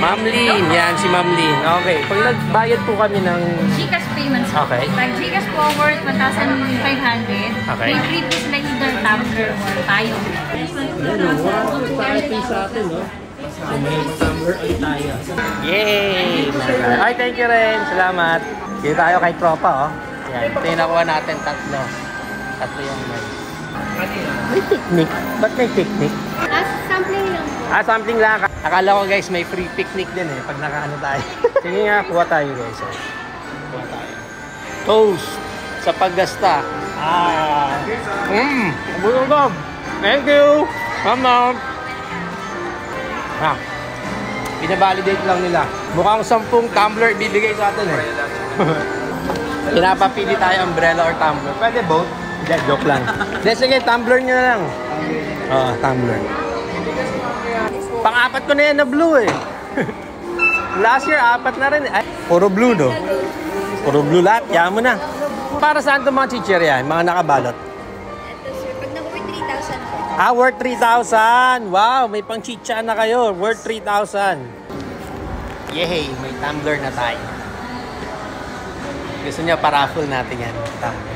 Ma'am Lynn. Yan, si Ma'am Lynn. Okay. Pag nagbayad po kami ng... GCash payments. Okay. Pag GCash po worth 1,500. Okay. May free po sila either tumbler or tayo. Yan o. Wow. Sa atin, no? So, may tumbler ulit tayo. Yay! Ay, thank you rin. Salamat. Dito tayo kay Tropa, oh. Yan. Ito yung nakuha natin. Tatlo yung may. May picnic. Ba't may picnic? Sampling lang. Sampling lang. Akala ko guys, may free picnic din eh. Pag nakaano tayo. Sige nga, kuha tayo guys. Kuha tayo. Toast sa paggasta. Bulog. Thank you. Mama. Pinavalidate lang nila. Mukhang 10 tumbler bibigay sa atin eh. Pinapapili tayo umbrella or tumbler. Pwede both? Hindi, joke lang. Sige, tumbler nyo na lang. Tumbler. Pang-apat ko na yan na blue eh. Last year, 4 na rin. Ay, puro blue no? Puro blue lahat. Yaman mo na. Para saan itong mga chichirya? Mga nakabalot? Ito sir, pag na-worth 3,000. Worth 3,000. Wow, may pang chicha na kayo. Worth 3,000. Yay, may tumbler na tayo. Gusto niyo, paraffle natin yan. Tumbler.